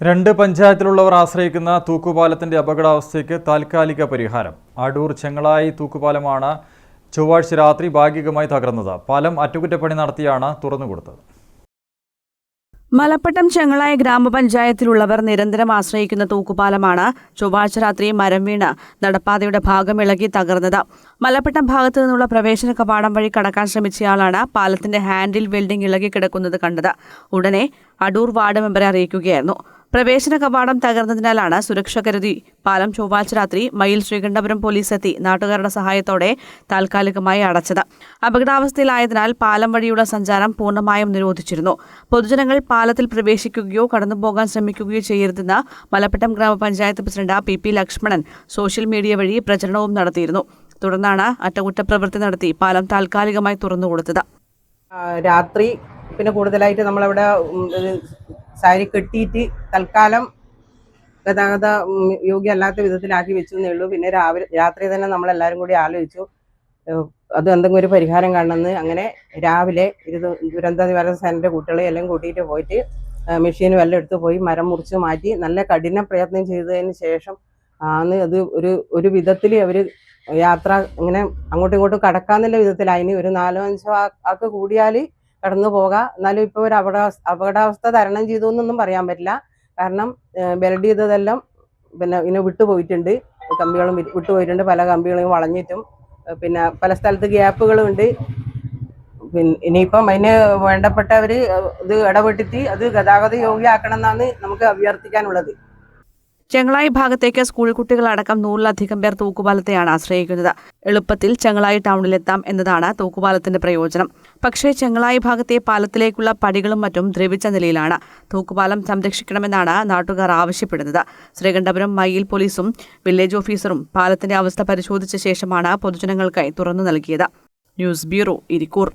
രണ്ട് പഞ്ചായത്തിലുള്ളവർ ആശ്രയിക്കുന്ന തൂക്കുപാലത്തിന്റെ അപകടാവസ്ഥയ്ക്ക് താൽക്കാലിക പരിഹാരം. അടൂർ ചെങ്ങളായി തൂക്കുപാലമാണ് ചൊവ്വാഴ്ച രാത്രി ഭാഗികമായി തകർന്നത്. പാലം അറ്റകുറ്റപ്പണി നടത്തിയാണ് തുറന്നുകൊടുത്തത്. മലപ്പട്ടം ചെങ്ങളായി ഗ്രാമപഞ്ചായത്തിലുള്ളവർ നിരന്തരം ആശ്രയിക്കുന്ന തൂക്കുപാലമാണ് ചൊവ്വാഴ്ച രാത്രി മരം വീണ് നടപ്പാതയുടെ ഭാഗം ഇളകി തകർന്നത്. മലപ്പട്ടം ഭാഗത്തു നിന്നുള്ള പ്രവേശന കവാടം വഴി കടക്കാൻ ശ്രമിച്ചയാളാണ് പാലത്തിന്റെ ഹാൻഡിൽ വെൽഡിംഗ് ഇളകി കിടക്കുന്നത് കണ്ടത്. ഉടനെ അടൂർ വാർഡ് മെമ്പറെ അറിയിക്കുകയായിരുന്നു. പ്രവേശന കവാടം തകർന്നതിനാലാണ് സുരക്ഷ കരുതി പാലം ചൊവ്വാഴ്ച രാത്രി മയിൽ ശ്രീകണ്ഠപുരം പോലീസ് എത്തി നാട്ടുകാരുടെ സഹായത്തോടെ താൽക്കാലികമായി അടച്ചത്. അപകടാവസ്ഥയിലായതിനാൽ പാലം വഴിയുള്ള സഞ്ചാരം പൂർണ്ണമായും നിരോധിച്ചിരുന്നു. പൊതുജനങ്ങൾ പാലത്തിൽ പ്രവേശിക്കുകയോ കടന്നുപോകാൻ ശ്രമിക്കുകയോ ചെയ്യരുതെന്ന് മലപ്പട്ടം ഗ്രാമപഞ്ചായത്ത് president P Lakshmanan social media വഴി പ്രചരണവും നടത്തിയിരുന്നു. തുടർന്നാണ് അറ്റകുറ്റപ്രവൃത്തി നടത്തി പാലം താൽക്കാലികമായി തുറന്നുകൊടുത്തത്. രാത്രി കൂടുതലായിട്ട് നമ്മളവിടെ സാരി കെട്ടിയിട്ട് തൽക്കാലം ഗതാഗത യോഗ്യമല്ലാത്ത വിധത്തിലാക്കി വെച്ചെന്നേ ഉള്ളൂ. പിന്നെ രാത്രി തന്നെ നമ്മളെല്ലാവരും കൂടി ആലോചിച്ചു അത് എന്തെങ്കിലും ഒരു പരിഹാരം കാണണമെന്ന്. അങ്ങനെ രാവിലെ ദുരന്ത നിവാരണ സേനയുടെ കുട്ടികളെ എല്ലാം കൂട്ടിയിട്ട് പോയിട്ട് മെഷീനും എല്ലാം എടുത്ത് പോയി മരം മുറിച്ച് മാറ്റി നല്ല കഠിന പ്രയത്നം ചെയ്തതിന് ശേഷം ആണ് അത് ഒരു വിധത്തിൽ അവർ യാത്ര ഇങ്ങനെ അങ്ങോട്ടും ഇങ്ങോട്ടും കടക്കാന്നുള്ള വിധത്തിലായിന്. ഒരു 4-5 ആൾക്ക് കൂടിയാൽ കടന്നു പോകാം. എന്നാലും ഇപ്പോൾ ഒരു അപകടാവസ്ഥ തരണം ചെയ്തു എന്നൊന്നും പറയാൻ പറ്റില്ല. കാരണം വെൽഡ് ചെയ്തതെല്ലാം ഇങ്ങനെ വിട്ടുപോയിട്ടുണ്ട്, കമ്പികളും വിട്ടുപോയിട്ടുണ്ട്. പല കമ്പികളും വളഞ്ഞിട്ടും പല സ്ഥലത്ത് ഗ്യാപ്പുകളും ഉണ്ട്. ഇനിയിപ്പം അതിന് വേണ്ടപ്പെട്ടവർ ഇത് ഇടപെട്ടിട്ട് അത് ഗതാഗത യോഗ്യമാക്കണം എന്നാണ് നമുക്ക് അഭ്യർത്ഥിക്കാനുള്ളത്. ചെങ്ങളായി ഭാഗത്തേക്ക് സ്കൂൾ കുട്ടികളടക്കം 100-ലധികം പേർ തൂക്കുപാലത്തെയാണ് ആശ്രയിക്കുന്നത്. എളുപ്പത്തിൽ ചെങ്ങളായി ടൗണിലെത്താം എന്നതാണ് തൂക്കുപാലത്തിന്റെ പ്രയോജനം. പക്ഷേ ചെങ്ങളായി ഭാഗത്തെ പാലത്തിലേക്കുള്ള പടികളും മറ്റും ദ്രവിച്ച നിലയിലാണ്. തൂക്കുപാലം സംരക്ഷിക്കണമെന്നാണ് നാട്ടുകാർ ആവശ്യപ്പെടുന്നത്. ശ്രീകണ്ഠപുരം മയിൽ പോലീസും വില്ലേജ് ഓഫീസറും പാലത്തിന്റെ അവസ്ഥ പരിശോധിച്ച ശേഷമാണ് പൊതുജനങ്ങൾക്കായി തുറന്നു നൽകിയത്. News bureau, Irikkur.